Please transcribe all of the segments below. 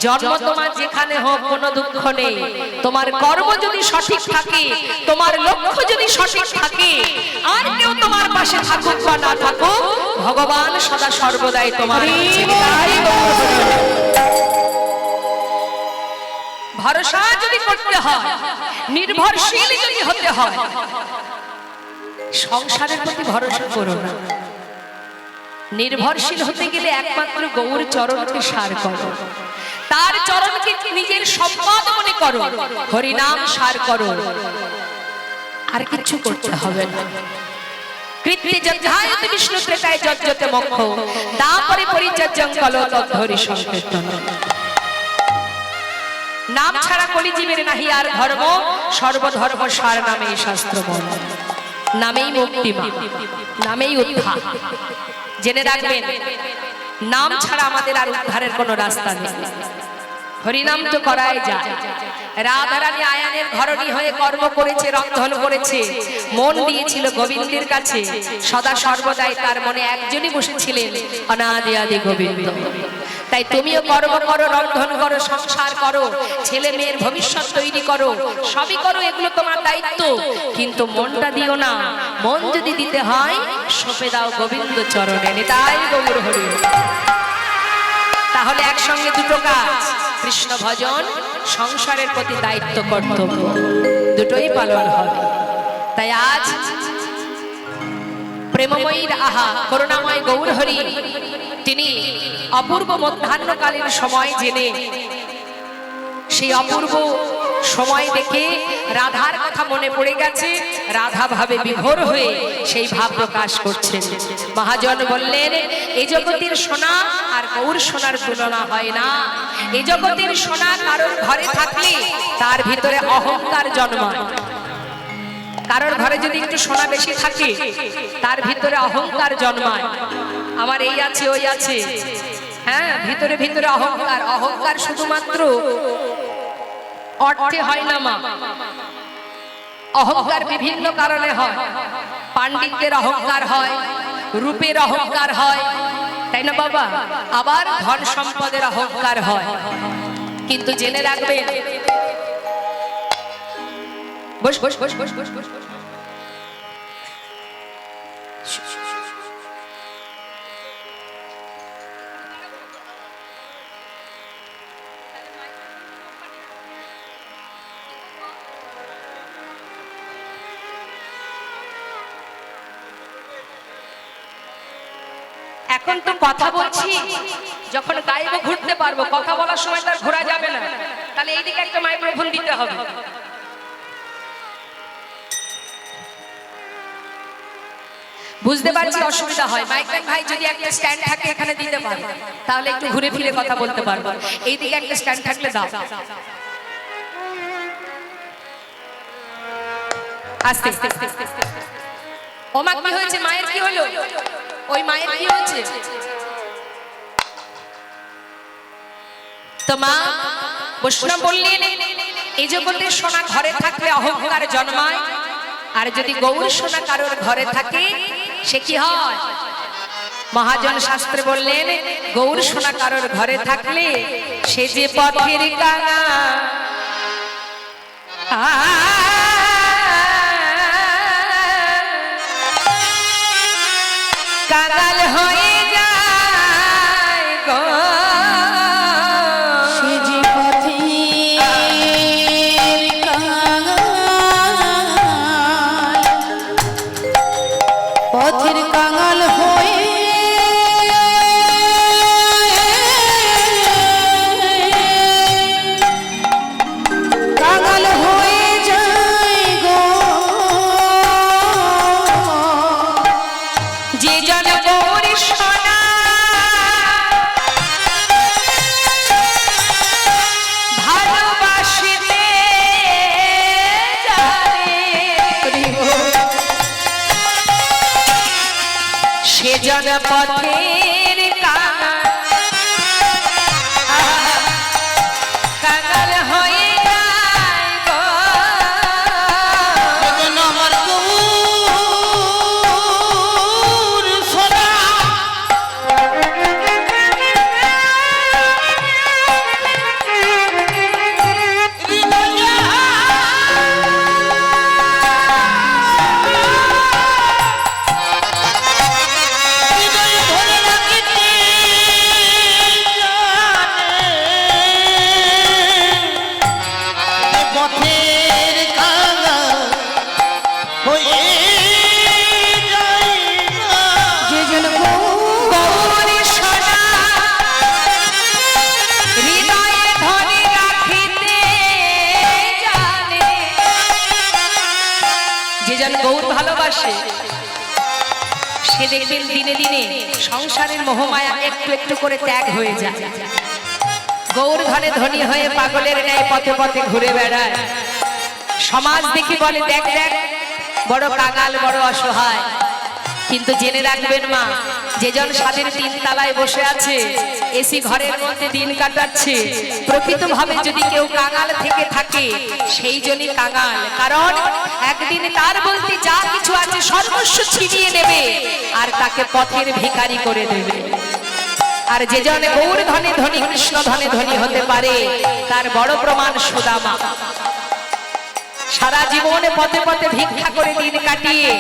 জন্ম তোমার যেখানে হোক কোনো দুঃখ নেই, তোমার কর্ম যদি সঠিক থাকে, তোমার লক্ষ্য যদি সঠিক থাকে, আর কেউ তোমার পাশে থাকুক বা না থাকুক, ভগবান সদা সর্বদাই তোমার ভরসা যদি করতে হয়, নির্ভরশীল যদি হতে হয়, সংসারের প্রতি ভরসা করো না। নির্ভরশীল হতে গেলে একমাত্র গৌর চরণকে সার করো, তার চরণকে নিজের সম্পদ মনে করো, হরিনাম সার করো, আর কিছু করতে হবে না। কৃত্যে যজ্ঞায়তে বিষ্ণু ত্রেতায় যজ্ঞতে মোক্ষ, তারপরে পরিচর্যং কলো তদ্ধরি সংকীর্তন। নাম ছাড়া কলিজীবের নাহি আর ধর্ম, সর্বধর্ম সার নামে শাস্ত্র বলে। নামেই মুক্তি, নামেই উদ্ধার। জেনে রাখবেন, নাম ছাড়া আমাদের আর উদ্ধারের কোনো রাস্তা নেই। হরিনাম তো করাই যায়। রাধারানী আয়ানের ধরনী হয়ে কর্ম করেছে, রন্ধন করেছে, মন দিয়েছিল গোবিন্দের কাছে। সদা সর্বদাই তার মনে একজনই বসেছিলেন, অনাদি আদি গোবিন্দ। তাই তুমিও কর্ম করো, রন্ধন করো, সংসার করো, ছেলে মেয়ের ভবিষ্যৎ তৈরি করো, সবই করো, এগুলো তোমার দায়িত্ব। কিন্তু মনটা দিও না। মন যদি দিতে হয়, সঁপে দাও গোবিন্দ চরণে। নিতাই গৌর হরি। তাহলে একসঙ্গে দুটো কাজ, কৃষ্ণ ভজন, সংসারের প্রতি দায়িত্ব কর্তব্য, দুটোই পালন হবে। তাই আজ প্রেমময়ীর আহা করুণাময় গৌর হরি তিনি অপূর্ব মধ্যাহ্নকালীন সময় জেনে, সেই অপূর্ব সময় দেখে রাধার কথা মনে পড়ে গেছে। রাধা ভাবে বিভোর হয়ে সেই ভাব প্রকাশ করছেন। মহাজন বললেন, এই জগতের সোনা আর গৌর সোনার তুলনা হয় না। এই জগতের সোনা কারোর ঘরে থাকলে তার ভিতরে অহংকার জন্মায়। কারোর ঘরে যদি একটু সোনা বেশি থাকে, তার ভিতরে অহংকার জন্মায়। আমার এই আছে, ওই আছে, হ্যাঁ, ভিতরে ভিতরে অহংকার। অহংকার শুধুমাত্র অর্থে হয় না মা, অহংকার বিভিন্ন কারণে হয়। পাণ্ডিত্যের অহংকার হয়, রূপের অহংকার হয়, তাই না বাবা? আবার ধন সম্পদের অহংকার হয়। কিন্তু জেনে রাখবেন, বস বস বস বস বস বস, এখন তো কথা বলছি, যখন গাইব ঘুরতে পারবো, কথা বলার সময় তার ঘোরা যাবে না। তাহলে এইদিকে একটা মাইক্রোফোন দিতে হবে। বুঝতে পারছি অসুবিধা হয়। মাইকেল ভাই যদি একটা স্ট্যান্ড থাকে এখানে দিতে পারো, তাহলে একটু ঘুরে ফিরে কথা বলতে পারবো। এইদিকে একটা স্ট্যান্ড থাকলে দাও। আস্তে ও মা, কি হয়েছে? মায়ের কি হলো? ওই মায়ের কি হয়েছে? তো মা বৈষ্ণব বললেন, এই জগতের সোনা ঘরে থাকলে অহংকার জন্মায়, আর যদি গৌর সোনা কারোর ঘরে থাকে সে কি হয়? মহাজন শাস্ত্রে বললেন, গৌর সোনা কারোর ঘরে থাকলে সে যে পথের কাঙা, কাঙাল হয়ে যায় গো, সে যে পথের কাঙাল, পথের কাঙাল হয়ে কাঙাল হয়ে যায় গো, যে জন গৌর সোনা ভালোবাসিতে জানে, সে জন পথের কাঙাল হয়ে যায় গো। আমার গৌর সোনা ভালোবাসে সে দেখবেন দিনে দিনে সংসারের মোহমায়া একটু একটু করে ত্যাগ হয়ে যায়। গৌর ধনে ধনী হয়ে পাগলের ন্যায় পথে পথে ঘুরে বেড়ায়। সমাজ দেখি বলে দেখ দেখ বড় কাঙাল, বড় অসহায়। কিন্তু জেনে রাখবেন মা, যেজন স্বাদের তিন তালায় বসে আছে, এসি ঘরের মধ্যে দিন কাটাচ্ছে, প্রকৃতভাবে যদি কেউ কাঙাল থেকে থাকে সেই জন্যই কাঙাল। কারণ একদিন তার বলতে যা কিছু আছে সর্বস্ব ছিনিয়ে নেবে আর তাকে পথের ভিখারি করে দেবে। আর যেজন গৌর ধনে ধনী, কৃষ্ণ ধনে ধনী হতে পারে তার বড় প্রমাণ সুদামা। সারা জীবনে পথে পথে ভিক্ষা করে দিন কাটিয়ে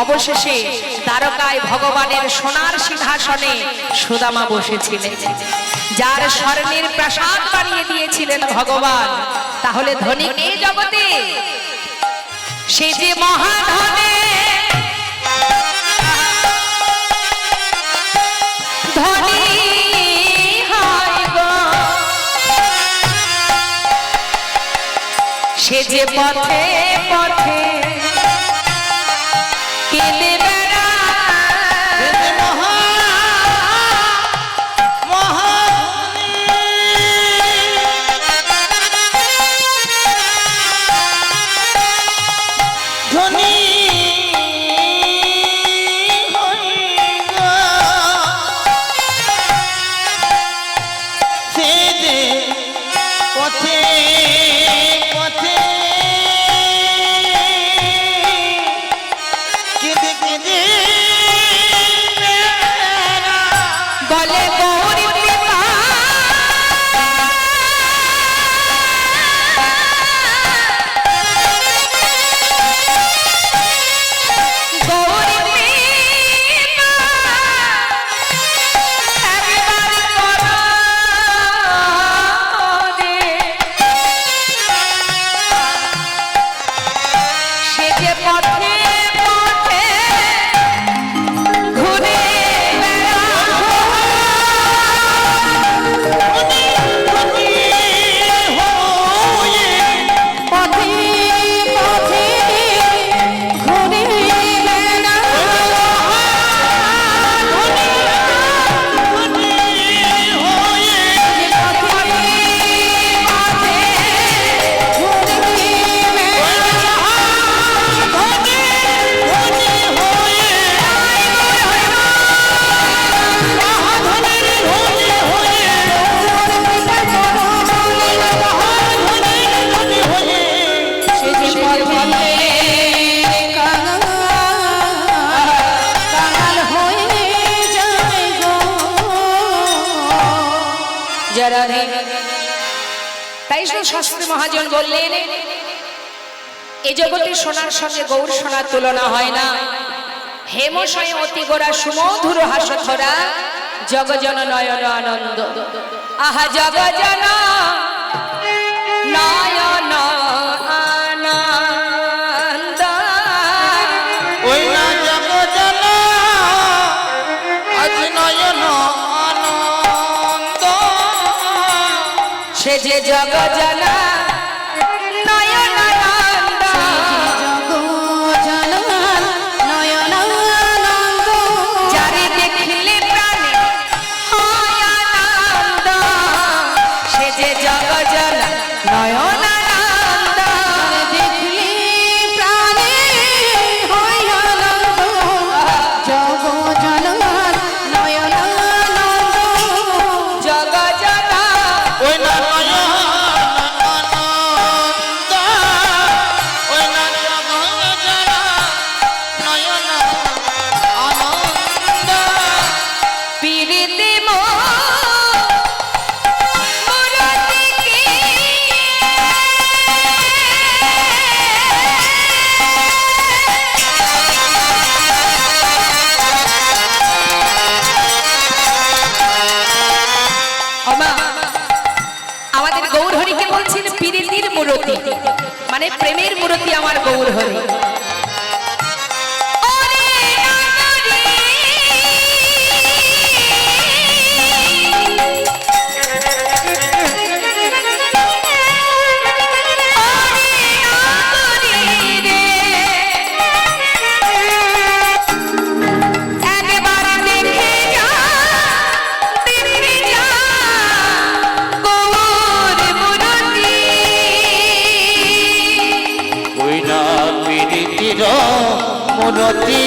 অবশেষে দ্বারকায় ভগবানের সোনার সিংহাসনে সুদামা বসেছিলেন, যার স্বর্ণের প্রাসাদ বানিয়ে দিয়েছিলেন ভগবান। তাহলে ধনী কে জগতে? সে যে মহাধনে ধনী হয় গো, সে যে পথে পথে কেঁদে বেড়ায়। ধনী সে যে পথে পথে কেঁদে কেঁদে বলে গৌরী কৃপা গৌরী কৃপা একবার করো রে। সে যে পথে পথে ঘুরে পথে পথে ঘুরে তাই শাস্ত্রী মহাজন বললেন, এ জগতে সোনার সঙ্গে গৌর সোনার তুলনা হয় না। হেমশয়ে অতি গোরা সুমধুর হাসথরা জগজন নয়ন আনন্দ। আহা জগজন নয়ন আনন্দ। ওই না জগজন আজ নয়ন আনন্দ। সে যে জগজন নয়ন আনন্দ। যারে দেখলে প্রাণে হয় আনন্দ, সে যে জগজন নয়ন আনন্দ। জগজন ওই না নয়ন আনন্দ। ওই না জগজন নয়ন আনন্দ। পীড়িতে মুরতি কি ওমা, আমাদের গৌর হরিকে বলছেন পীড়িতির মূরতি, মানে প্রেমের মূরতি আমার গৌর হরি। ওরে নাগরী, ওরে নাগরী রে, মূরতি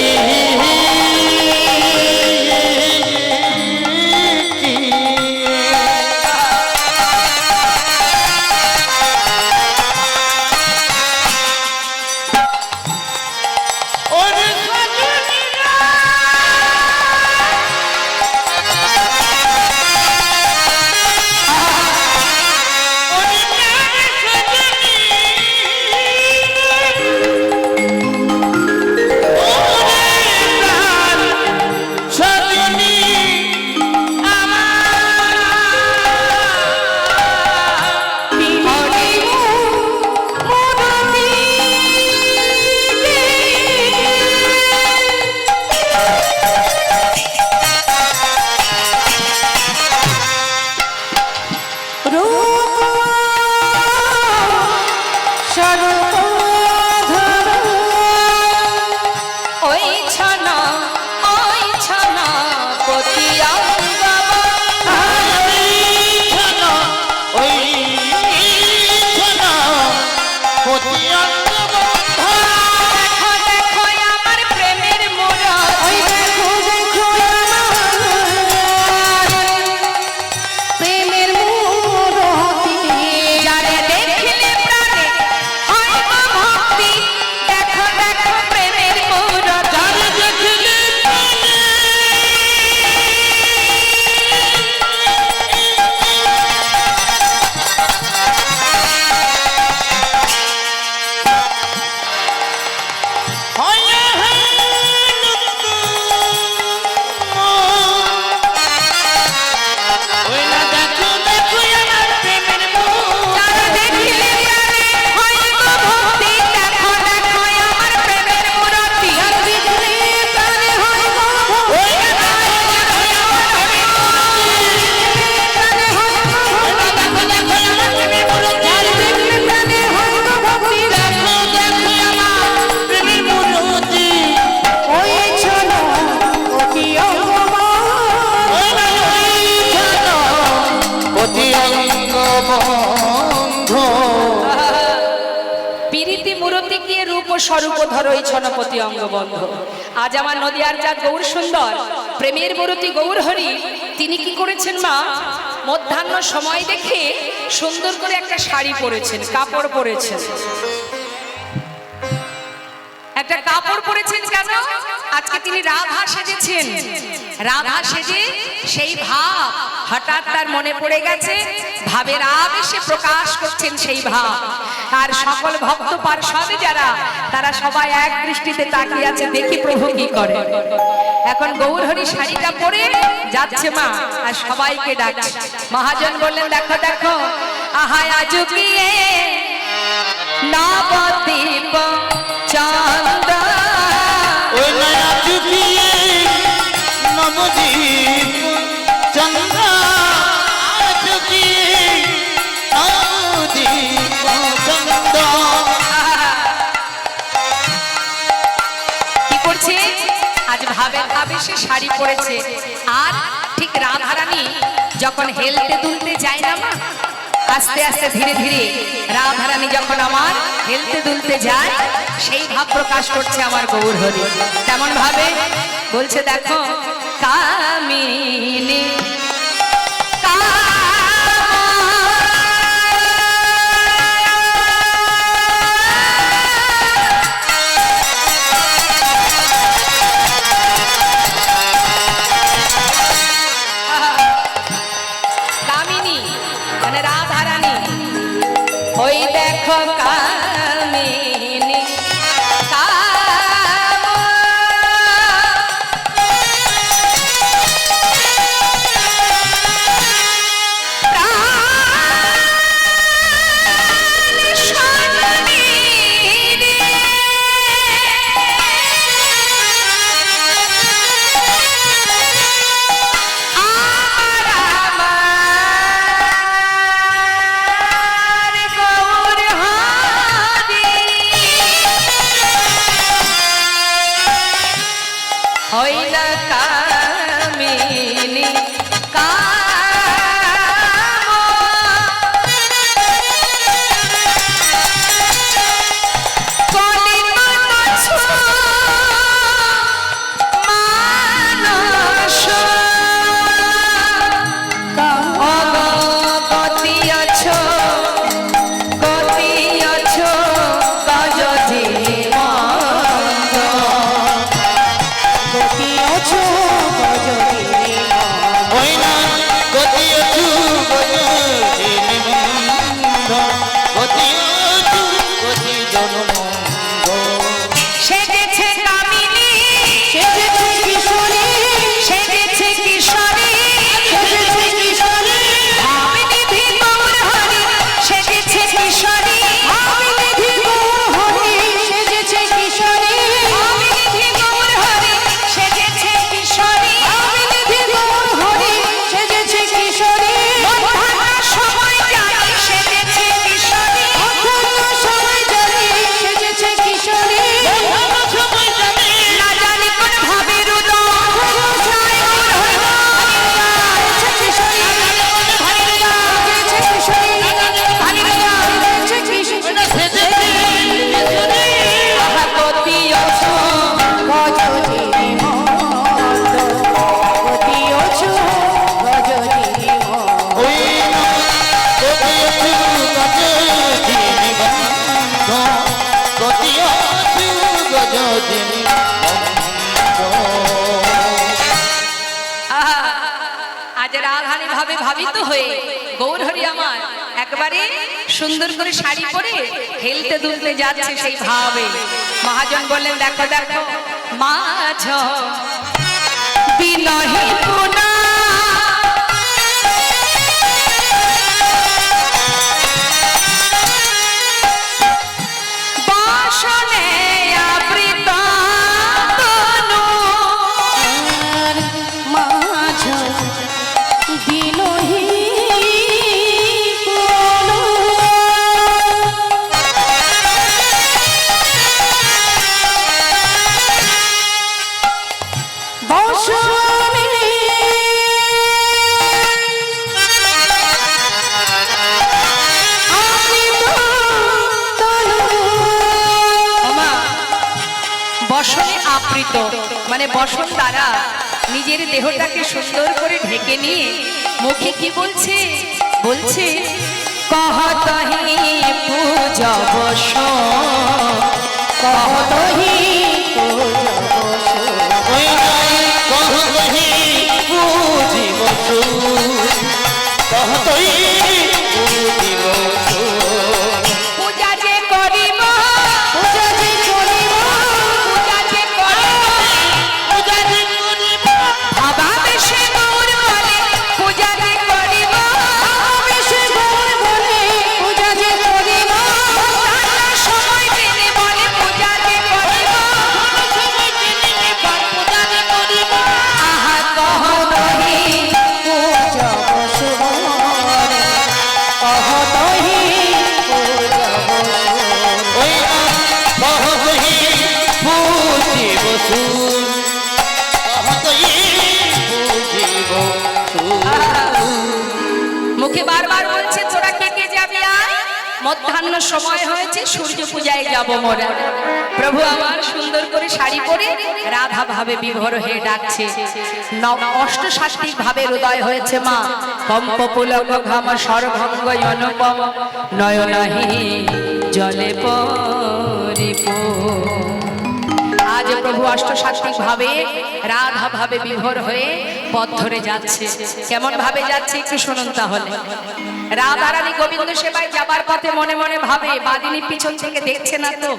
স্বরূপ ধরই ছনপতি অঙ্গবন্ধ। আজ আমার নদিয়ার যা গৌর সুন্দর প্রেমের মূরতি গৌর হরি, তিনি কি করেছেন মা, মধ্যাহ্ন সময় দেখে সুন্দর করে একটা শাড়ি পরেছেন, কাপড় পরেছেন, একটা কাপড় পরেছেন। কেন? আজকে তিনি রাধা সেজেছেন। রাধা সেজে সেই ভাব হঠাৎ তার মনে পড়ে গেছে, ভাবের আবেশে প্রকাশ করছেন সেই ভাব। আর সকল ভক্ত পার্শ্বদে যারা, তারা সবাই এক দৃষ্টিতে তাকিয়ে আছে, দেখি প্রভু কি করে। এখন গৌরহরি শাড়িটা পরে যাচ্ছে মা, আর সবাইকে ডাকছে। মহাজন বললেন, দেখো দেখো আহায় আজুকিয়ে নবদ্বীপ চন্দ্র, ওই নয়া চুকিয়ে নবদ্বীপ চন্দ্র, চুকিয়ে নবদ্বীপ চন্দ্র। কি করছে? আজ ভাবের আবেশে শাড়ি পরেছে। আর ঠিক রাধারানী যখন হেলতে দুলতে যায় না মা, আস্তে আস্তে ধীরে ধীরে রাধারানী যখন আমার হেলতে দুলতে যায়, সেই ভাব প্রকাশ করছে আমার গৌর হরি। তেমন ভাবে বলছে, দেখো কামিনী কামিনী মানে রাধারানী, ওই দেখো কামিনী যিনি আহা, আজ রাধারানী ভাবে ভাবিত হয়ে গৌরহরি আমার একবারে সুন্দর করে শাড়ি পরে হেলতে দুলতে যাচ্ছে সেই ভাবে। মহাজন বললেন দেখো দেখো মাঝ বিনহি পুনা বাসনে আবৃত তনু মাঝ বিনহি পুনু বসনে আবৃত তনু ওমা, বসনে আবৃত মানে বসন দ্বারা নিজের দেহটাকে সুন্দর করে ঢেকে নিয়ে মুখে কি বলছে বলছে কহতহি পূজা বসন কহতহি ওই কহতহি বুঝিব কহতহি বুঝিব পূজা যে করিব পূজা যে করিব পূজা যে করিব পূজা যে করিব ভাবা বেশে গৌর বলে পূজা যে করিব বেশে গৌর বলে পূজা যে করিব তারা সময় পেলে বলে পূজা যে করিব সময় জেনে নেবার পূজা যে করিব আহা কহতহি পূজা বসুরে কহতহি পূজা ওই কহতহি বুঝিব কহতহি বুঝিব মুখে বারবার বলছে তোরা কে কে যাবি আয় মধ্যাহ্ন সময় হয়েছে সূর্য পূজায় যাব মোরা। প্রভু আমার সুন্দর করে শাড়ি পরে রাধা ভাবে বিভোর হয়ে ডাকছে। অষ্টসাত্ত্বিক ভাবে হৃদয় হয়েছে মা কম্প পুলক ঘাম সর্বঙ্গ অনুপম নয়নাহি জলে পরিপূর্ণ। আজ প্রভু অষ্টসাত্ত্বিক ভাবে রাধা ভাবে বিভোর হয়ে পথ ধরে যাচ্ছে। কেমন ভাবে যাচ্ছে একটু শুনুন তাহলে। রাধা রানী গোবিন্দ সেবায় যাবার পথে মনে মনে ভাবে বাদিনী পিছন থেকে দেখছে না তো।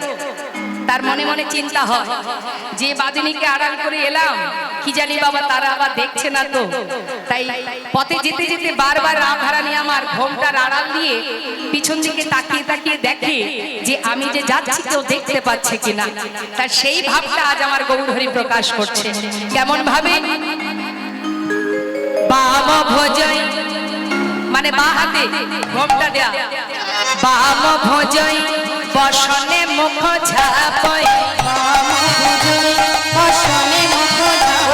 তার মনে মনে চিন্তা হয় যে বাদিনীকে আড়াল করে এলাম কি জানি বাবা তারা আবার দেখছে না তো। তাই পথে যেতে যেতে বারবার রাধা রানী আমার ঘোমটার আড়াল দিয়ে পিছন দিকে তাকিয়ে তাকিয়ে দেখে যে আমি যে যাচ্ছি কেউ দেখতে পাচ্ছে কিনা। তার সেই ভাবটা আজ আমার গৌরহরি প্রকাশ করছে। কেমন ভাবে বাম ভোজই মানে বা হাতে ঘোমটা দেয়া বাম ভোজই বসনে মুখ ঝাপই বাম ভুজই বসনে মুখ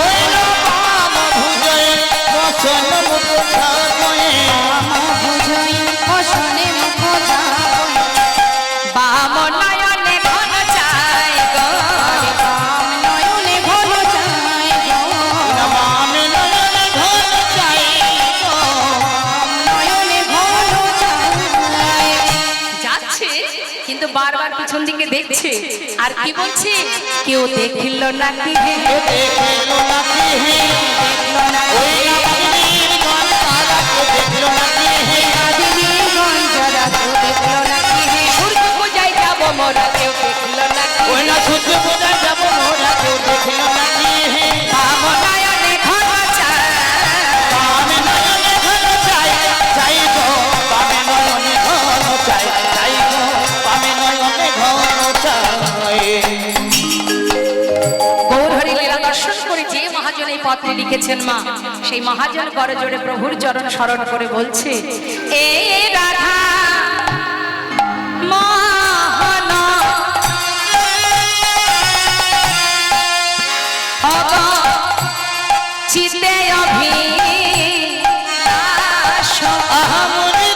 ওই বাম ভুজয় বসন মুখ ঝাপয়ে বাম ভুজই বসনে মুখ বাম নয়নে ঘন চাই গো বাম নয়নে ঘন চাই গো বামে নয়নে ধন চাই গো নয়নে ঘন চাই যাচ্ছে কিন্তু বারবার পিছন দিকে দেখছে আর কি বলছে কেউ দেখিল নাকি হে দেখলো নাকি হে দেখলো না ওই নাগিনীর গান তারা কেউ দেখলো নাকি হে দিদি গঞ্জরা তো দেখলো নাকি হে সূর্য পূজায় যাব মোরা কেউ দেখিল নাকি ওই না সূর্য পূজা যাব মোরা কেউ দেখলো নাকি হে বাম নয়নে ঘন চাই বামে নয়নে ধন চাই চাই গো বামে নয়নে ধন চাই চাই গো বামে নয়নে ধন চাই গৌরহরি লীলা দর্শন করে যে মহাজন এই পত্রে লিখেছেন মা সেই মহাজন করজোড়ে প্রভুর চরণ স্মরণ করে বলছে এ রাধা মোহন অগ চিতে অভিলাষ আমরি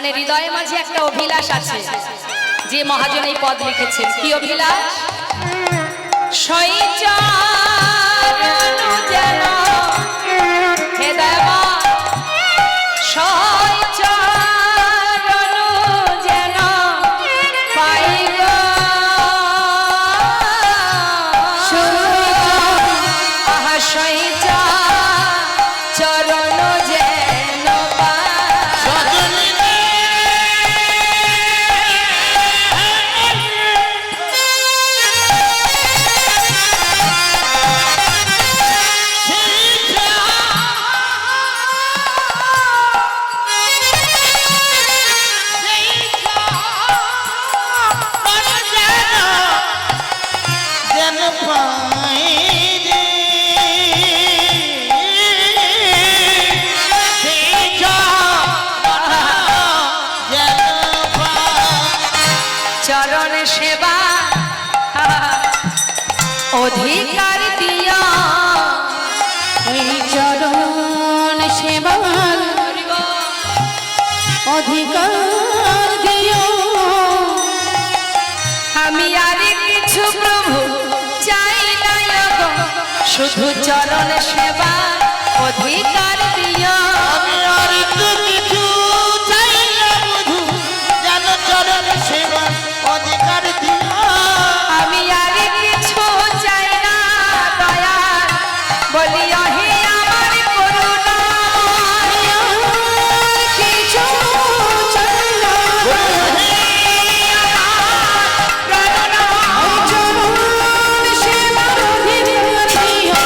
মানে হৃদয়ে মাঝে একটা অভিলাষ আছে, যে মহাজন এই পদ লিখেছেন। কি অভিলাষ? সইচরণ যেন হে দেবা, সইচরণ যেন পাই গো, আহা সইচরণ যেন পাই। চরণ সেবা অধিকার দিয়া, এই চরণ সেবার অধিকার দিও। আমি আর কিছু প্রভু চাই না গো, শুধু চরণ সেবা অধিকার দিয়া। আমি আর তো কিছু চাই না বধূ, যেন চরণ সেবা অধিকার দিও। আমি আর কিছু চাই না দয়াল, বলি হে আমার করুণা। কিছু চাই না, এই চরণ সেবার অধিকার দিও।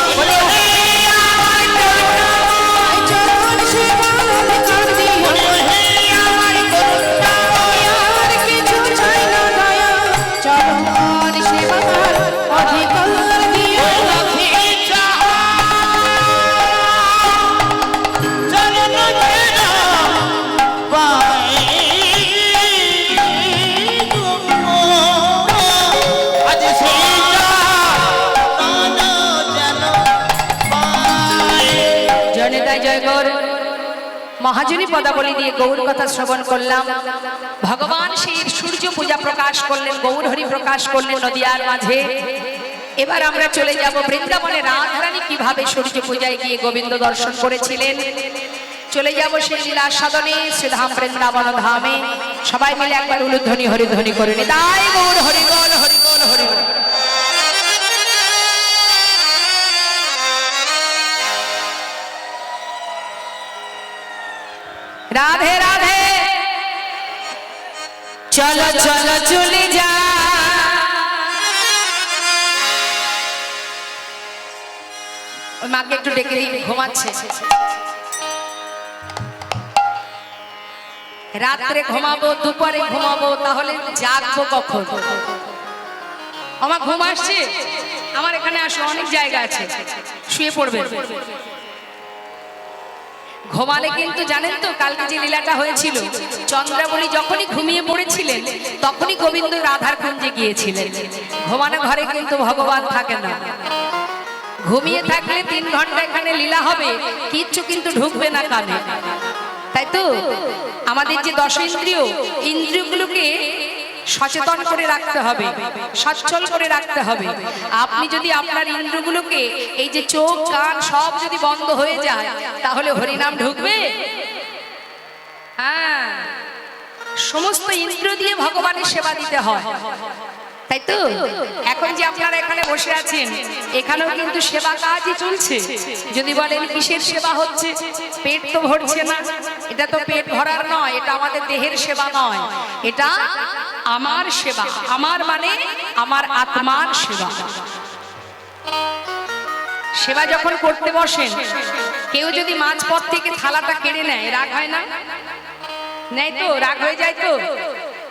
এই চরণ সেবার অধিকার দিও। আর কিছু চাই না দয়া, চরণ সেবার অধিকার দিও। জনিতায় জয় গৌর। মহাজনী পদাবলী দিয়ে গৌর কথা শ্রবণ করলাম। ভগবান সেই সূর্য পূজা প্রকাশ করলেন, গৌর হরি প্রকাশ করলেন নদিয়ার মাঝে। এবার আমরা চলে যাব বৃন্দাবনে রাধারানী কিভাবে সূর্য পূজায় গিয়ে গোবিন্দ দর্শন করেছিলেন। চলে যাব সেই লীলা সাধনে শ্রীধাম বৃন্দাবন ধামে। সবাই মিলে একবার উলুধ্বনি হরিধ্বনি করে নি, তাই গৌর হরি বল, হরি বল, হরি বল। রাধে রাধে, চলো চলো চলে যা। ওই মাকে একটু ডেকে দিই, ঘুমাচ্ছে। রাত্রে ঘুমাবো, দুপুরে ঘুমাবো, তাহলে জাগবো কখন? আমার ঘুম আসছে, আমার এখানে আসো, অনেক জায়গা আছে, শুয়ে পড়বে। ঘুমালে কিন্তু জানেন তো কালকে যে লীলাটা হয়েছিল, চন্দ্রাবলী যখনই ঘুমিয়ে পড়েছিলেন তখনই গোবিন্দ রাধার কুঞ্জে গিয়েছিলেন। ঘুমানো ঘরে কিন্তু ভগবান থাকে না। ঘুমিয়ে থাকলে 3 ঘন্টা এখানে লীলা হবে, কিচ্ছু কিন্তু ঢুকবে না কানে, তাই তো? আমাদের যে 10 ইন্দ্রিয়, ইন্দ্রিয়গুলোকে সচেতন করে রাখতে হবে, সচ্ছল করে রাখতে হবে। আপনি যদি আপনার ইন্দ্রিয়গুলোকে, এই যে চোখ কান সব যদি বন্ধ হয়ে যায়, তাহলে হরিনাম ঢুকবে? হ্যাঁ, সমস্ত ইন্দ্রিয় দিয়ে ভগবানের সেবা দিতে হয়, তাই তো? এখন যে আপনারা এখানে বসে আছেন, এখানেও কিন্তু সেবা কাজই চলছে। যদি বলেন কিসের সেবা হচ্ছে, পেট তো ভরছে না, এটা তো পেট ভরার নয়, এটা আমাদের দেহের সেবা নয়, এটা আমার সেবা। আমার মানে আমার আত্মার সেবা। সেবা যখন করতে বসেন, কেউ যদি মাঝপথ থেকে থালাটা কেড়ে নেয়, রাগ হয় না? নেই তো, রাগ হয়ে যায় তো।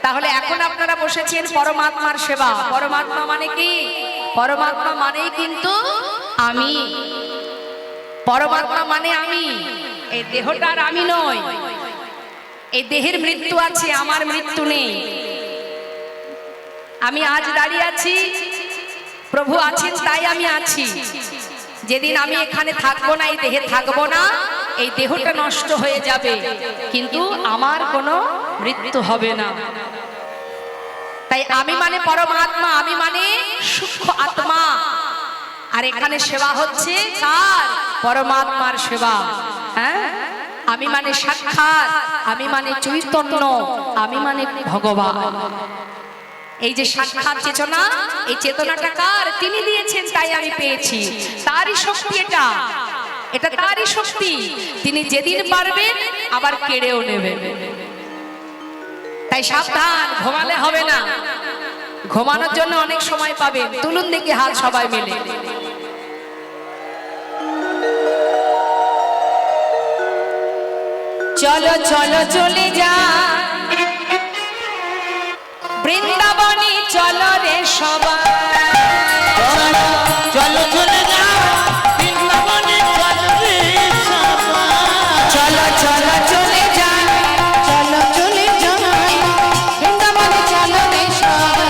তাহলে এখন আপনারা বসেছেন পরমাত্মার সেবা। পরমাত্মা মানে কি? পরমাত্মা মানেই কিন্তু আমি। পরমাত্মা মানে আমি। এই দেহটার আমি নই। এই দেহের মৃত্যু আছে, আমার মৃত্যু নেই। আমি আজ দাঁড়িয়ে আছি, প্রভু আছেন তাই আমি আছি। যেদিন আমি এখানে থাকবো না, এই দেহে থাকবো না, এই দেহটা নষ্ট হয়ে যাবে, কিন্তু আমার কোনো মৃত্যু হবে না। তাই আমি মানে পরমাত্মা, আমি মানে সূক্ষ্ম আত্মা। আর এখানে সেবা হচ্ছে কার? পরমাত্মার সেবা। হ্যাঁ, আমি মানে সাক্ষাৎ, আমি মানে চৈতন্য, আমি মানে ভগবান। এই যে সাক্ষাৎ চেতনা, এই চেতনাটা কার? তিনি দিয়েছেন, তাই আমি পেয়েছি। তারই শক্তি এটা, এটা তারই শক্তি। তিনি যেদিন পারবেন আবার কেড়েও নেবেন। তাই সাবধান, ঘুমালে হবে না। ঘুমানোর জন্য অনেক সময় পাবেন। তুলুন দেখি হাত সবাই মিলে। চলো চলো চলে যা বৃন্দাবনে, চলো রে সবাই। চলো চলো চলে যাও বৃন্দাবনে, চলো রে সবাই। চলো চলো চলে যা, চলো চলে যাই বৃন্দাবনে, চলো রে সবাই।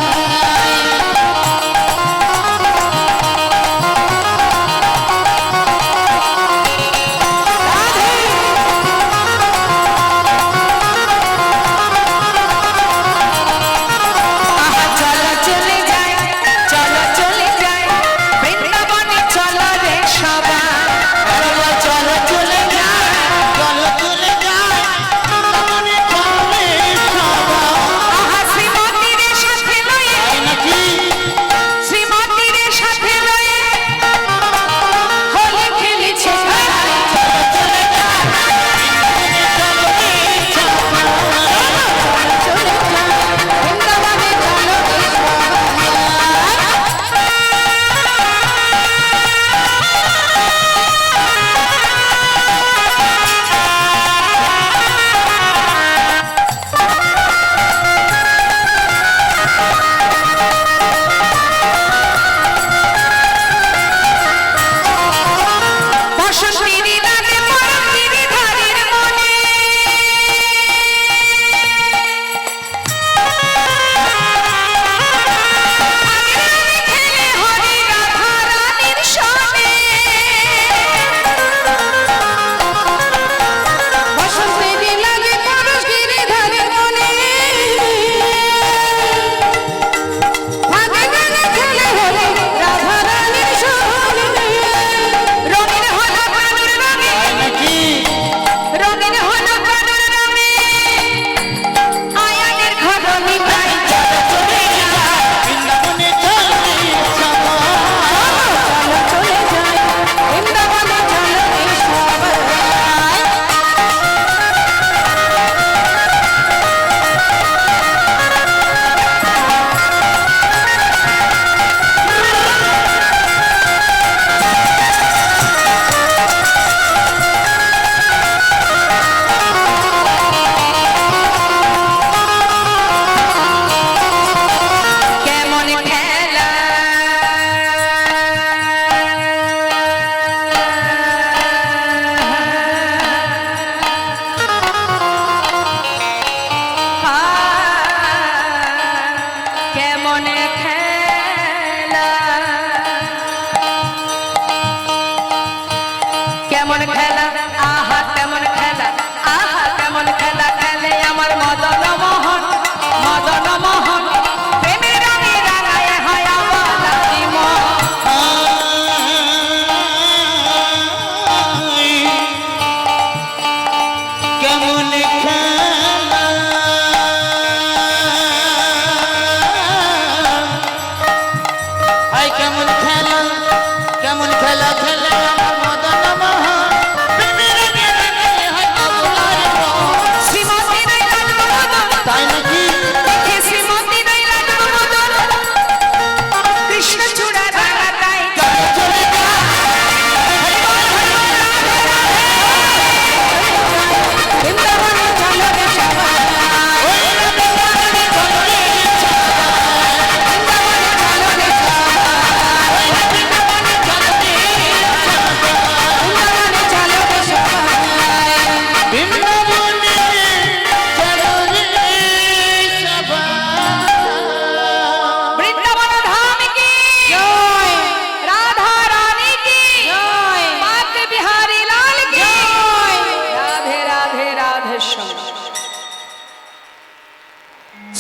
আহা চলো চলে যাই, চলো চলে যাই বৃন্দাবনে, চলো রে সবাই। চলো চলো চলে যাও, চলো চলে যাও বৃন্দাবনে, চলো রে সবাই। আহা শ্রীমতীর সাথে লয়ে, তাই নাকি? শ্রীমতীর সাথে লয়ে হোলি খেলেছে খেলা। চলো চলে যাও বৃন্দাবনে, চলো রে সবাই। চলে যাই বৃন্দাবনে, চলো রে সবাই। বসন্তীর রাতে পরম গিরিধারীর মনে, আগে খেলে হরি রাধা রানীর সনে। বসন্তের লাগে পরশ গিরিধারীর মনে, আগে গানে খেলে হলে রাধা রানীর সনে। রঙিন হলো কানুর রঙে, তাই নাকি? রঙিন হলো কানুর রঙে, আয়ানের ঘরণী গাই। চলো চলে যাও বৃন্দাবনে, চলো রে সবাই। চলো চলে যাই বৃন্দাবনে, চলো রে সবাই। কেমন খেলা কেমন খেলা, কেমন খেলা, আহা কেমন খেলা, আহা কেমন খেলা খেলে আমার মদন মোহন, মদন মোহন। প্রেমের রঙে রাঙায় হয় আমার মন। কেমন খেলা, আই কেমন খেলা, কেমন খেলা খেলে আমার মদন মোহন। প্রেমের রঙে রাঙায় হয় আগুলার মন। শ্রীমতীর কাজ বদন, তাই নাকি? দেখে শ্রীমতীর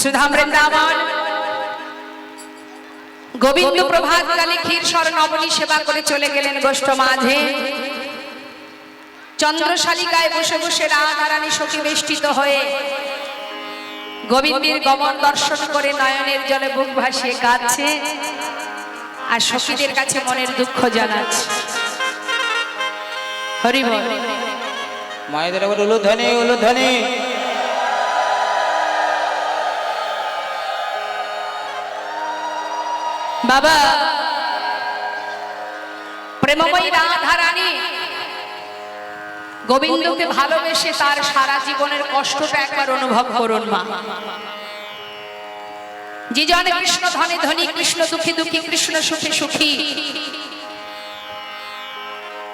সুধা বৃন্দাবন গোবিন্দ প্রভাত কালে ক্ষীরসর নবনী সেবা করে চলে গেলেন গোষ্ঠ মাঝে। চন্দ্রশালিকায় বসে বসে রাধারানী সখী বেষ্টিত হয়ে গোবিন্দের গমন দর্শন করে নয়নের জলে বুক ভাসিয়ে কাঁদছে আর সখীদের কাছে মনের দুঃখ জানাচ্ছে। হরি বল। মায়েদের আবার উলুধ্বনি উলুধ্বনি। বাবা প্রেমময়ী রাধারানী গোবিন্দকে ভালোবেসে তার সারা জীবনের কষ্টটা একবার অনুভব করুন মা। যে জন কৃষ্ণ ধনে ধনী, কৃষ্ণ দুঃখী দুঃখী, কৃষ্ণ সুখী সুখী,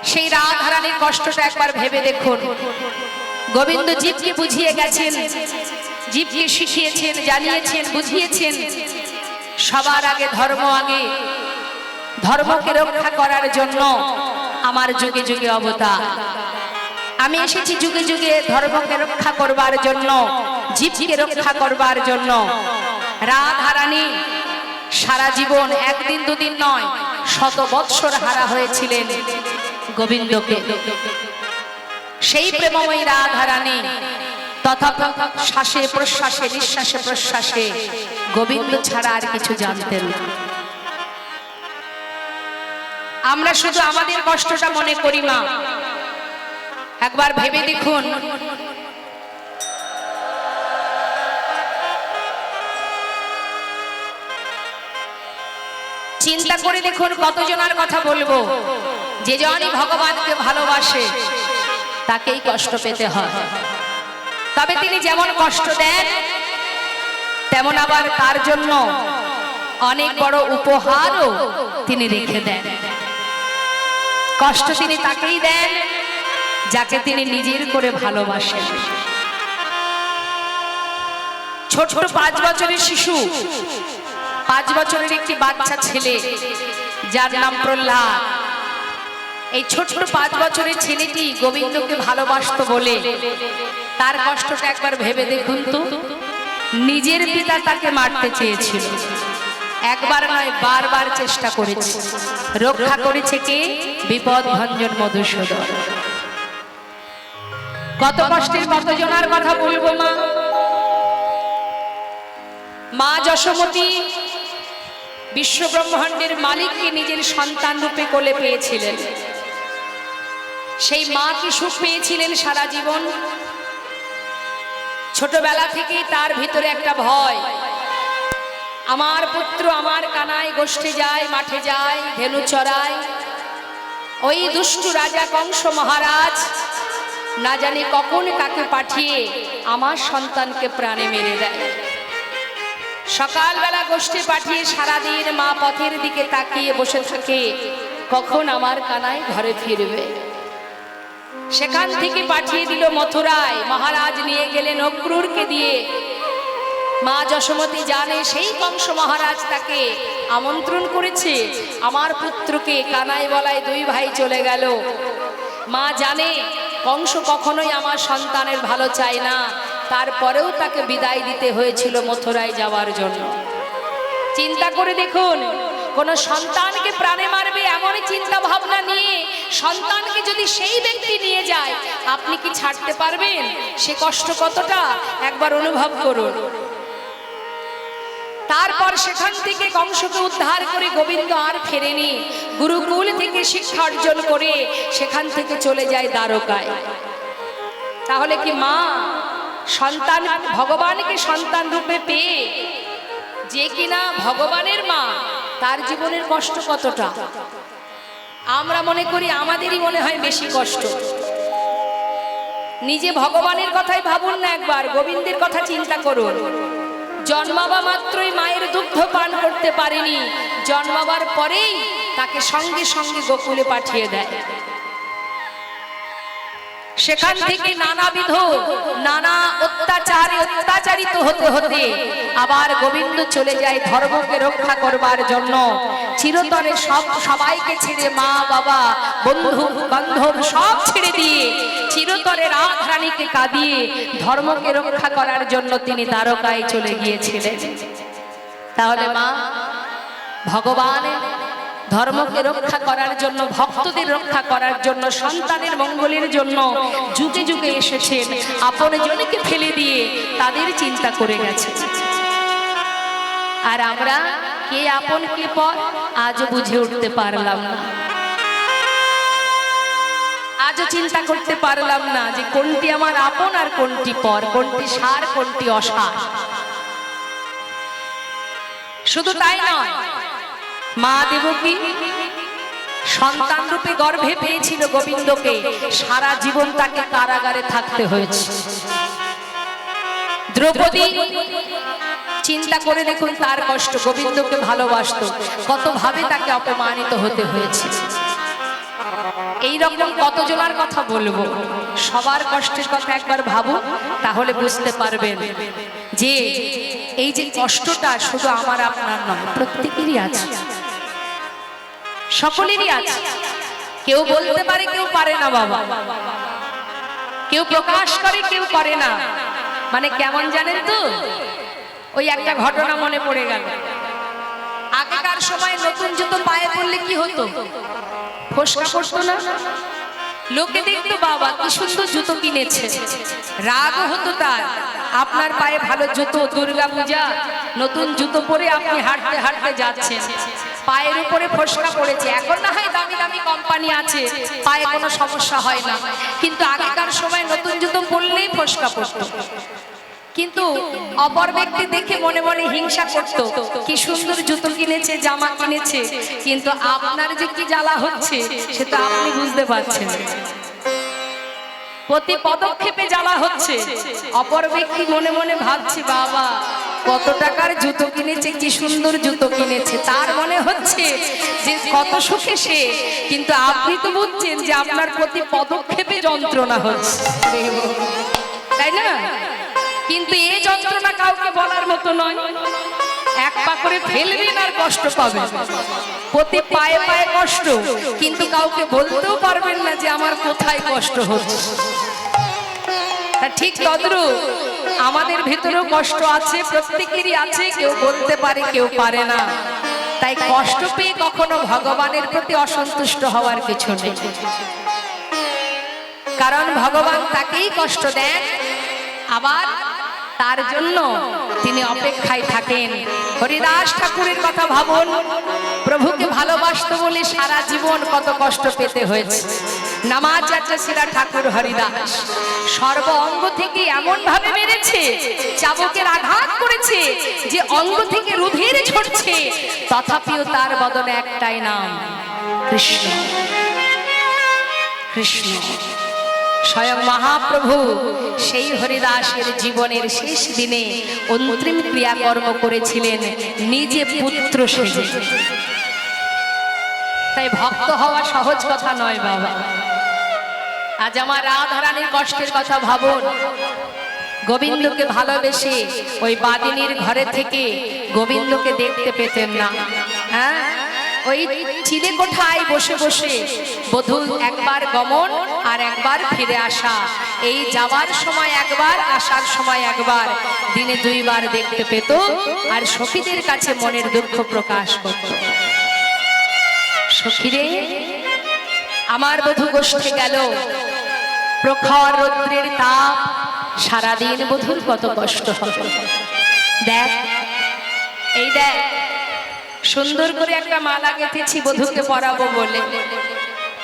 সেই রাধারানীর কষ্টটা একবার ভেবে দেখুন। গোবিন্দ জীবকে বুঝিয়ে গেছেন, জীবকে শিখিয়েছেন, জানিয়েছেন, বুঝিয়েছেন সবার আগে ধর্ম আগে, ধর্মকে রক্ষা করার জন্য আমার যুগে যুগে অবতার। আমি এসেছি যুগে যুগে ধর্মকে রক্ষা করবার জন্য, জীবকে রক্ষা করবার জন্য। রাধারানী সারা জীবন একদিন দুদিন নয়, শত বৎসর হারা হয়েছিলেন গোবিন্দকে। সেই প্রেমময়ী রাধারানী তথাপি শ্বাসে প্রশ্বাসে, নিঃশ্বাসে প্রশ্বাসে গোবিন্দ ছাড়া আর কিছু জানতেন না। আমরা শুধু আমাদের কষ্টটা মনে করি মা। একবার ভেবে দেখুন, চিন্তা করে দেখুন কতজনের কথা বলবো যে জনই ভগবানকে ভালোবাসে তাকেই কষ্ট পেতে হয়। তবে তিনি যেমন কষ্ট দেন তেমন আবার তার জন্য অনেক বড় উপহারও তিনি রেখে দেন। কষ্ট তিনি তাকেই দেন যাকে তিনি নিজের করে ভালোবাসেন। ছোট 5 বছরের শিশু, 5 বছরের একটি বাচ্চা ছেলে যার নাম প্রহ্লাদ, এই ছোট 5 বছরের ছেলেটি গোবিন্দকে ভালোবাসতো বলে তার কষ্টটা একবার ভেবে দেখুন তো। নিজের পিতা তাকে মারতে চেয়েছিল, একবার নয় বারবার চেষ্টা করেছে। রক্ষা করেছে কে? বিপদ ভঞ্জন মধুসূদন। কত কষ্টের কতজনার কথা বলবো মা। মা যশোমতী বিশ্ব ব্রহ্মাণ্ডের মালিককে নিজের সন্তান রূপে কোলে পেয়েছিলেন। সেই মা কি সুখ পেয়েছিলেন সারা জীবন। ছোটবেলা থেকেই তার ভিতরে একটা ভয়, আমার পুত্র আমার কানায় গোষ্ঠে যায়, মাঠে যায়, ধেনু চড়ায়। ওই দুষ্টু রাজা কংস মহারাজ না জানি কখন কাকে পাঠিয়ে আমার সন্তানকে প্রাণে মেরে দেয়। সকালবেলা গোষ্ঠে পাঠিয়ে সারাদিন মা পথের দিকে তাকিয়ে বসে থাকে, কখন আমার কানাই ঘরে ফিরবে। সেখান থেকে পাঠিয়ে দিল মথুরায়, মহারাজ নিয়ে গেলেন অক্রূরকে দিয়ে। মা যশোমতী জানে সেই কংস মহারাজ তাকে আমন্ত্রণ করেছে, আমার পুত্রকে কানাই বলায় 2 ভাই চলে গেল। মা জানে কংস কখনোই আমার সন্তানের ভালো চায় না, তারপরেও তাকে বিদায় দিতে হয়েছিল মথুরায় যাওয়ার জন্য। চিন্তা করে দেখুন, কোন সন্তানকে প্রাণে মারবে এমনই চিন্তা ভাবনা নিয়ে সন্তানকে যদি সেই ব্যক্তি নিয়ে যায়, আপনি কি ছাড়তে পারবেন? সে কষ্ট কতটা একবার অনুভব করুন। তারপর সেখান থেকে কংসকে উদ্ধার করে গোবিন্দ আর ফেরেনি। গুরুকুল থেকে শিক্ষা অর্জন করে সেখান থেকে চলে যায় দ্বারকায়। তাহলে কি মা সন্তান, ভগবানকে সন্তান রূপে পেয়ে যে কিনা ভগবানের মা, তার জীবনের কষ্ট কতটা? আমরা মনে করি আমাদেরই মনে হয় বেশি কষ্ট। নিজে ভগবানের কথাই ভাবুন না, একবার গোবিন্দের কথা চিন্তা করুন। জন্মাবা মাত্রই মায়ের দুগ্ধ পান করতে পারেনি, জন্মাবার পরেই তাকে সঙ্গে সঙ্গে গোকুলে পাঠিয়ে দেয়। সেখান থেকে নানাবিধ নানা অত্যাচারে অত্যাচারিত হতে হতে আবার গোবিন্দ চলে যায় ধর্মকে রক্ষা করবার জন্য। চিরতরে সবাইকে ছেড়ে, মা বাবা বন্ধু বান্ধব সব ছেড়ে দিয়ে চিরতরে রাধারানীকে কাঁদিয়ে ধর্মকে রক্ষা করার জন্য তিনি দ্বারকায় চলে গিয়েছিলেন। তাহলে মা ভগবানের ধর্মকে রক্ষা করার জন্য, ভক্তদের রক্ষা করার জন্য, সন্তানের মঙ্গলের জন্য যুগে যুগে এসেছেন। আপনজনকে ফেলে দিয়ে তাদের চিন্তা করে গেছে। আর আমরা কে আপন কে পর আজও বুঝে উঠতে পারলাম না। আজও চিন্তা করতে পারলাম না যে কোনটি আমার আপন আর কোনটি পর, কোনটি সার কোনটি অসার। শুধু তাই নয়, মা দেবকী সন্তান রূপে গর্ভে পেয়েছিল গোবিন্দকে, সারা জীবন তাকে কারাগারে থাকতে হয়েছে। দ্রৌপদী চিন্তা করে দেখুন তার কষ্ট, গোবিন্দকে ভালোবাসত, কত ভাবে তাকে অপমানিত হতে হয়েছে। এইরকম কতজনের কথা বলবো, সবার কষ্টের কথা একবার ভাবুন, তাহলে বুঝতে পারবেন যে এই যে কষ্টটা শুধু আমার আপনার নয়, প্রত্যেকেরই আছে, সকলেরই আছে। কেউ বলতে পারে, কেউ পারে না বাবা, কেউ প্রকাশ করে, কেউ করে না। মানে কেমন জানেন তো, ওই একটা ঘটনা মনে পড়ে গেল। আগেকার সময় নতুন জুতো পায়ে পড়লে কি হতো? ফোসকা পড়তো না? লোকে দেখতো বাবা কি সুন্দর জুতো কিনেছে, রাগও হতো তার। আপনার পায়ে ভালো জুতো, দুর্গা পূজা নতুন জুতো পরে আপনি হাঁটতে হাঁটতে যাচ্ছেন, পায়ের উপরে ফোসকা পড়েছে। এখন না হয় দামি দামি কোম্পানি আছে, পায়ে কোনো সমস্যা হয় না, কিন্তু আগেকার সময় নতুন জুতো পরলেই ফোসকা পড়তো। কিন্তু অপর ব্যক্তি দেখে মনে মনে হিংসা করত, কি সুন্দর জুতো কিনেছে, জামা কিনেছে, কিন্তু আপনার যে কি জ্বালা হচ্ছে সেটা আপনি বুঝতে পারছেন। প্রতি পদক্ষেপে জ্বালা হচ্ছে, অপর ব্যক্তি মনে মনে ভাবছে বাবা কত টাকার জুতো কিনেছে, কি সুন্দর জুতো কিনেছে, তার মনে হচ্ছে যে কত সুখে সে, কিন্তু আপনি তো বুঝছেন যে আপনার প্রতি পদক্ষেপে যন্ত্রণা হচ্ছে, তাই না? কিন্তু এই যন্ত্রণা কাউকে বলার মতো নয়। এক পা করে ফেলবেন আর কষ্ট পাবেন, প্রতি পায়ে পায়ে কষ্ট, কিন্তু কাউকে বলতেও পারবেন না যে আমার কোথায় কষ্ট হচ্ছে। ঠিক তদ্রূপ আমাদের ভেতরেও কষ্ট আছে, প্রত্যেকেরই আছে, কেউ বলতে পারে কেউ পারে না। তাই কষ্ট পেয়ে কখনো ভগবানের প্রতি অসন্তুষ্ট হওয়ার কিছু নেই, কারণ ভগবান তাকেই কষ্ট দেন, আবার তার জন্য তিনি অপেক্ষায় থাকেন। হরিদাস ঠাকুরের কথা ভাবুন, প্রভুকে ভালোবাসতো বলে সারা জীবন কত কষ্ট পেতে হয়েছে। নামাচার্য শিলা ঠাকুর হরিদাস সর্ব অঙ্গ থেকে এমন ভাবে মেরেছে, চাবুকের আঘাত করেছে যে অঙ্গ থেকে রুধির ঝরছে, তথাপিও তার বদনে একটাই নাম, কৃষ্ণ কৃষ্ণ। স্বয়ং মহাপ্রভু সেই হরিদাসের জীবনের শেষ দিনে অন্তিম ক্রিয়াকর্ম করেছিলেন নিজে পুত্র সেজে। তাই ভক্ত হওয়া সহজ কথা নয় বাবা। আজ আমার রাধারানীর কষ্টের কথা ভাবুন, গোবিন্দকে ভালোবেসে ওই বাদিনীর ঘরে থেকে গোবিন্দকে দেখতে পেতেন না। হ্যাঁ, ওই চিলে কোঠায় বসে বসে বধূ একবার গমন আর একবার ফিরে আসা, এই যাওয়ার সময় একবার, আসার সময় একবার, দিনে দুইবার দেখতে পেত, আর সখীদের কাছে মনের দুঃখ প্রকাশ করত। সখীরে, আমার বধূ গোষ্ঠে গেল, প্রখর রৌদ্রের তাপ, সারাদিন বধূর কত কষ্ট হবে। দেখ, এই দেখ, সুন্দর করে একটা মালা গেঁথেছি বধূকে পরাবো বলে,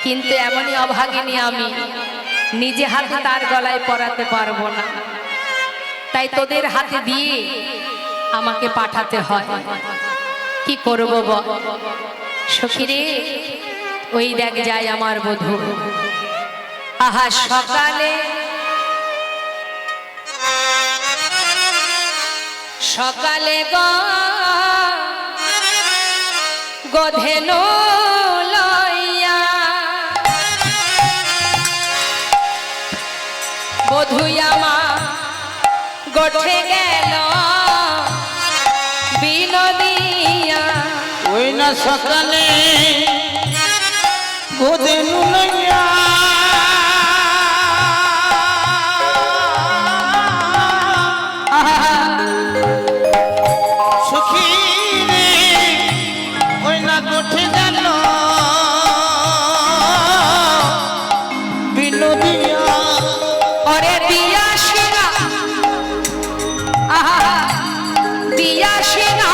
কিন্তু এমনই অভাগিনী আমি, নিজে হাতে তার গলায় পরাতে পারবো না, তাই তোদের হাতে দিয়ে আমাকে পাঠাতে হয়, কি করবো বল? সখীরে, ওই দেখ যায় আমার বধূ। আহা সকালে সকালে গধেন লইয়া বধুয়া মা গোঠে গেল বিনোদিয়া। ওই না সকালে গোদে নুলাইয়া সুখী রে ওই না গোঠে গেল বিনোদিয়া ওরে দিয়া সিনা আহা দিয়া সিনা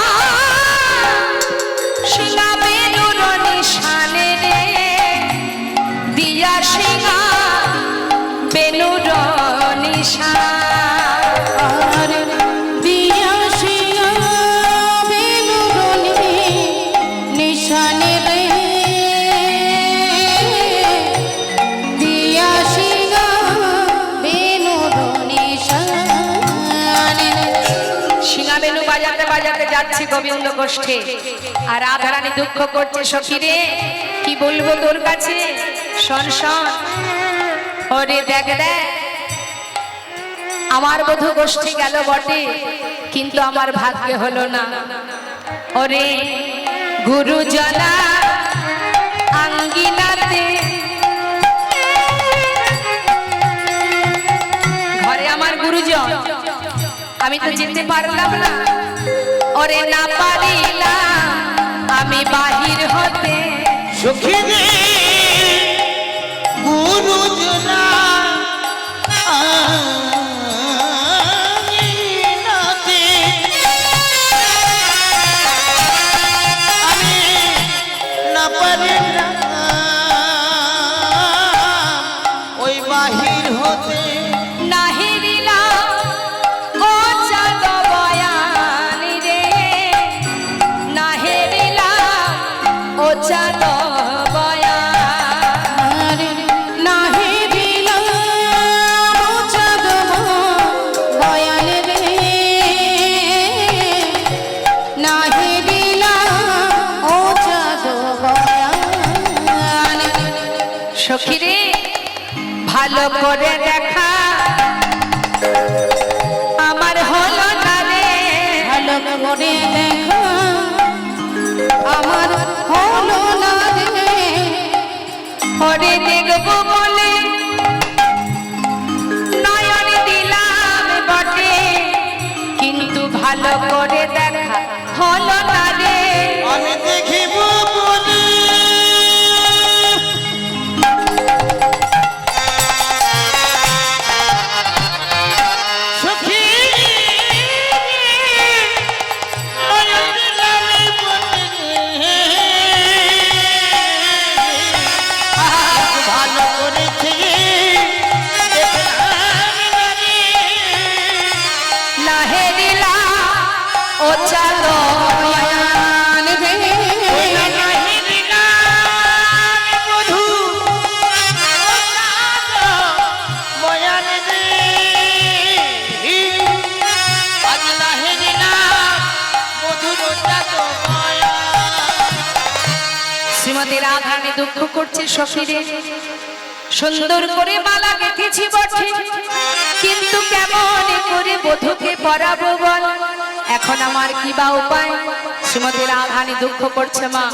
সিনা বেনুর নিশানে রে দিয়া সিনা বেনুর নিশান আর দিয়া শিয়া বেনুরনি নিশানে রে দিয়া শিয়া বেনুরনি নিশানে সিনা বেনু বাজাতে বাজাতে যাচ্ছি গোবিন্দ গোষ্ঠে আর রাধারানী দুঃখ করছে সখী রে কি বলবো তোর কাছে শোন শোন ওরে দেখ দেখ আমার বধূ গোষ্ঠী গেল বটে কিন্তু আমার ভাগ্যে হলো না ওরে গুরুজনা আঙ্গিনাতে ঘরে আমার গুরুজন আমি তো যেতে পারলাম না ওরে না পারিলাম আমি বাহির হতে সুখী রে গুরুজনা আঙিনাতে আমি না পারিলাম ওই বাহির হতে নাহিরিলাম ও চাঁদ বয়ানি রে নাহিরিলাম ও চাঁদ বয়ান আর নাহি দিলাম চাঁদ বয়ান রে নাহি দিলাম ও চাঁদ বয়ান সখী রে ভালো করে দেখা আমার হলো না রে ভালো করে দেখা আমার হলো না রে ওরে দেখবো বলে নয়ন দিলাম বটে কিন্তু ভালো করে দেখা হলো না রে আমি দেখিব বলে সুখী নয়ন দিলাম বলে ভালো করেছে নাহেরিলা ও চালো বয়ান রে শ্রীমতী রাধারানী দুঃখ করছে সখীরে সুন্দর করে মালা গেঁথেছি বটে কিন্তু কেমন করে বধূকে পরাবো বল এখন আমার কি বা উপায় শ্রীমতী রাধারানী দুঃখ করছে মা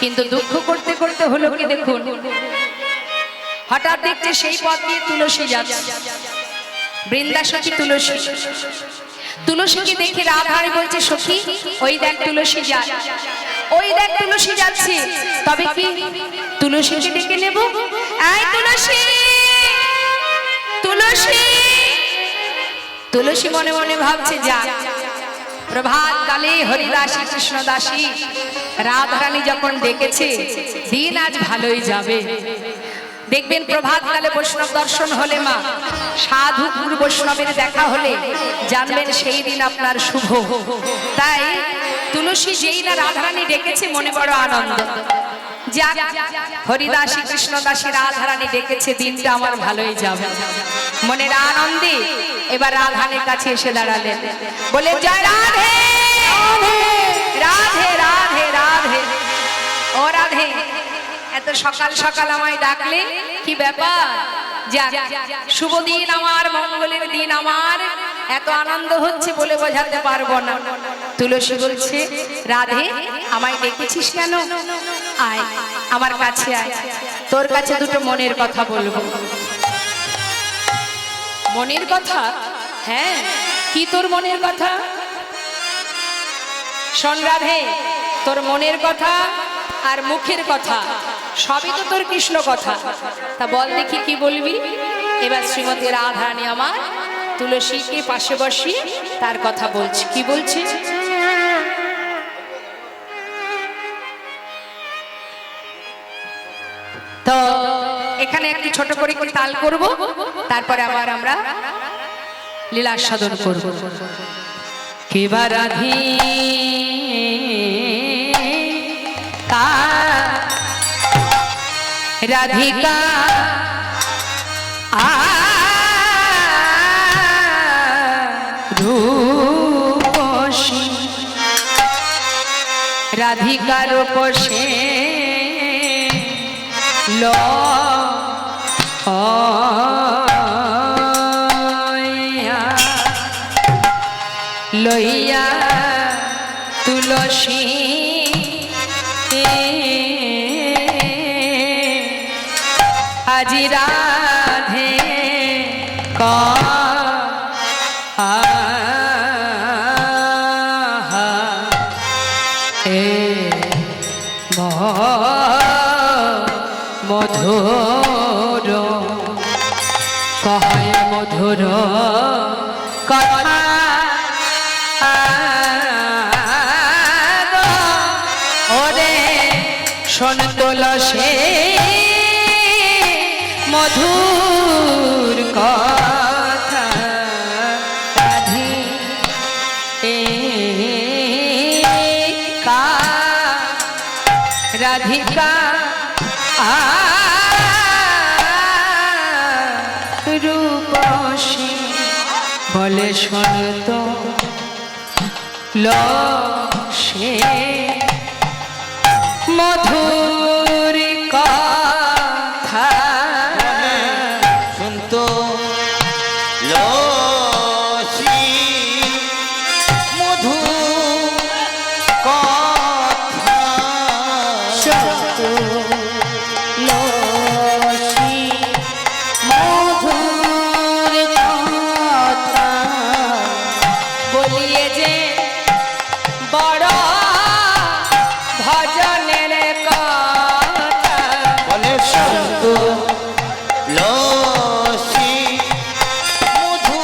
কিন্তু দুঃখ করতে করতে হলো কি দেখুন হঠাৎ দেখছে সেই পথ দিয়ে তুলসী যাচ্ছে বৃন্দা সখী তুলসী তুলসীকে দেখে রাধারানী বলছে সখী ওই দেখ তুলসী যায় ওই দেখ তুলসী যাচ্ছে তবে কি তুলসীকে ডেকে নেব এই তুলসী তুলসী তুলসী মনে মনে ভাবছে যা প্রভাত কালে হরিদাসী কৃষ্ণদাসী রাধারানী যখন ডেকেছে দিন আজ ভালোই যাবে দেখবেন প্রভাত কালে বৈষ্ণব দর্শন হলে মা সাধু গুরু বৈষ্ণবের দেখা হলে জানবেন সেই দিন আপনার শুভ তাই তুলসী যেই না রাধারানী ডেকেছে মনে বড় আনন্দ যাক হরিদাসী কৃষ্ণদাসী রাধারানী ডেকেছে দিনটা আমার ভালোই যাবে মনের আনন্দে এবার রাধারানীর কাছে এসে দাঁড়ালেন বলে জয় রাধে রাধে রাধে রাধে ও রাধে এত সকাল সকাল আমায় ডাকলে কি ব্যাপার যাক শুভ দিন আমার মঙ্গলের দিন আমার এত আনন্দ হচ্ছে বলে বোঝাতে পারবো না তুলসী বলছে, রাধে আমায় ডেকেছিস কেন? আয় আমার কাছে আয়, তোর কাছে দুটো মনের কথা বলবো। মনের কথা? হ্যাঁ, কি তোর মনের কথা? শোন রাধে, তোর মনের কথা আর মুখের কথা সবই তো তোর কৃষ্ণ কথা। তা বল দেখি কি বলবি? এবার শ্রীমতী রাধারানী আমার তুলসীকে পাশে বসিয়ে তার কথা বলছে। কি বলছে? তো এখানে একটু ছোট করে একটু তাল করব, তারপরে আবার আমরা লীলা সাধন করব। কিবা রাধি রাধিকা রূপসী, রাধিকার রূপসে লইয়া তুলসী আজি রাধে মধুর কহায় মধুর কথা ওরে শোন তুলসী মধুর কথা। রাধিকা রূপসী বলে শোন তো সে মধুর কথা। শুনতো লসি মধু কথা, লসি মধুর কথা বলিয়ে যে বড় ভজনের কথা। বলে শুনতো লসি মধু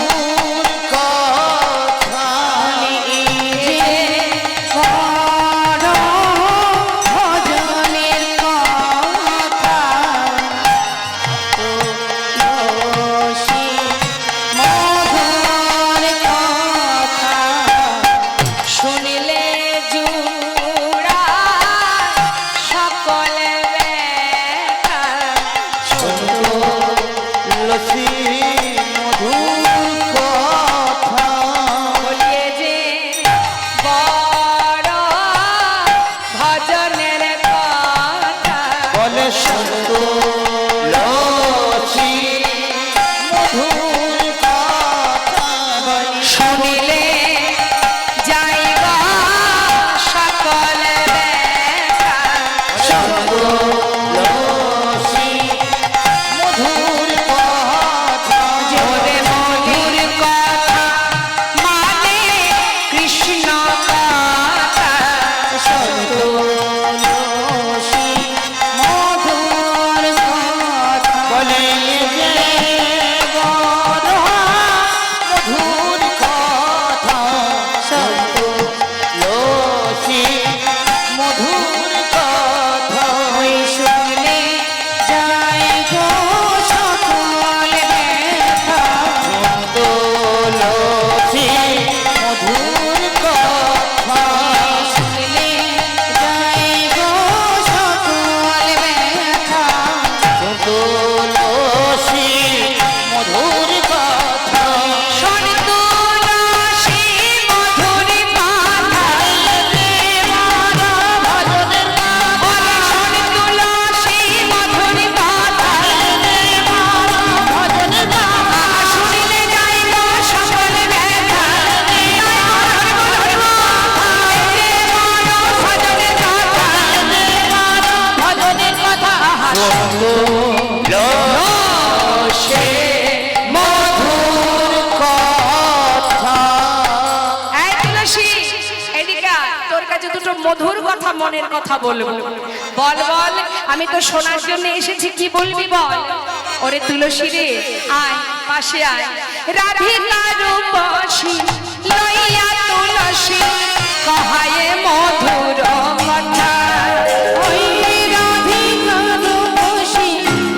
দুটো মধুর কথা, মনের কথা বলবো। বল বল, আমি তো শোনার জন্য এসেছি, কি বলবি বল। ওরে তুলসী রে, আয় পাশে আয়। রাধিকার রূপসী লইয়া তুলসী কহায়ে মধুর কথা। ওই রাধিকার রূপসী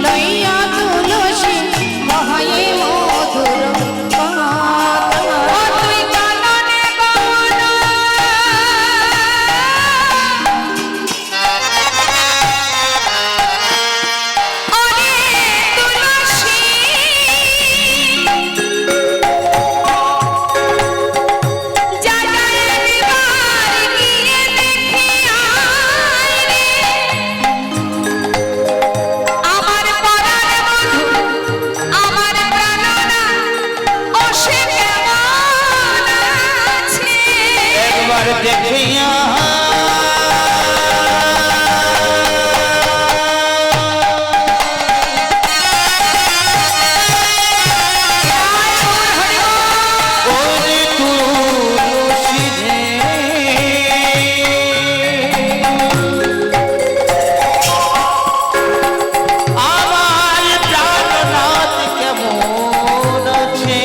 লইয়া তুলসী কহায়ে মধুর কথা। ও তুই কাননে গমন, ওরে তুলসী একবার দেখিয়া ওরে তুলসী রে, আমার প্রাণনাথ কেমন আছে,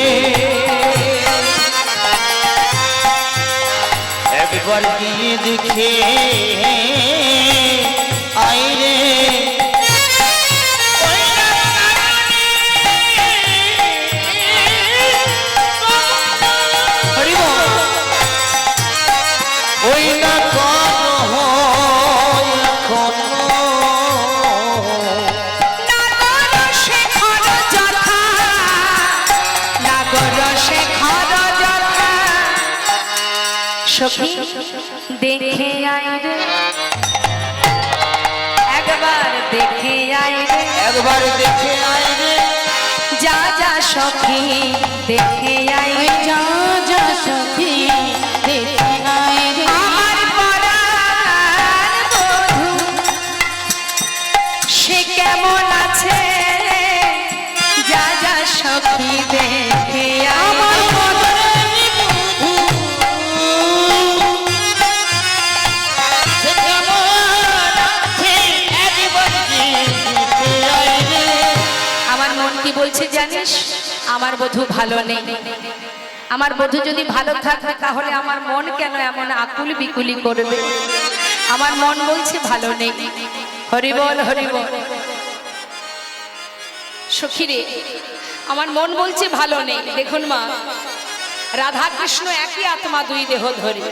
একবার গিয়ে দেখে আইরে। ওই না কোন এখন সখী দেখে আয় রে, একবার দেখে আয় রে, একবার দেখে আইরে। যা যা সখী দেখে আয় ওই রে। যা যা সখী দেখে আয় রে। আমার পরাণ বধূ সে কেমন আছে, যা যা সখী দেখে আয় আমার রে। মদনী বধূ সে কেমন আছে, একবার গিয়ে দেখে আইরে। আমার মন কি বলছে জানিস, আমার বধূ ভালো নেই। আমার বধূ যদি ভালো থাকবে তাহলে আমার মন কেন এমন আকুল বিকুলি করবে। আমার মন বলছে ভালো নেই। হরি বল হরি বল। সখী রে, আমার মন বলছে ভালো নেই। দেখুন মা, রাধা কৃষ্ণ একই আত্মা, দুই দেহ ধরে।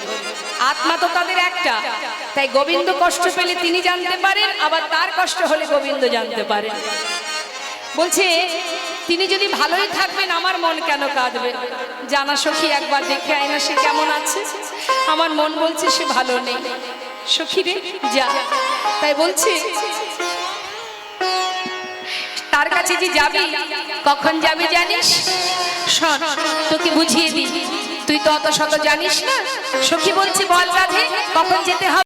আত্মা তো তাদের একটা, তাই গোবিন্দ কষ্ট পেলে তিনি জানতে পারেন, আবার তার কষ্ট হলে গোবিন্দ জানতে পারেন। বলছে তিনি যদি ভালোই থাকবেন আমার মন কেন কাঁদবে। জানা সখী, একবার দেখে আয় না সে কেমন আছে। আমার মন বলছে সে ভালো নেই। সখী রে যা। তাই বলছে তার কাছে যে যাবি, কখন যাবি জানিস? শোন, তোকে বুঝিয়ে দিই, তুই তো অত শত জানিস না। সখী বলছে বল রাধে, কখন যেতে হবে।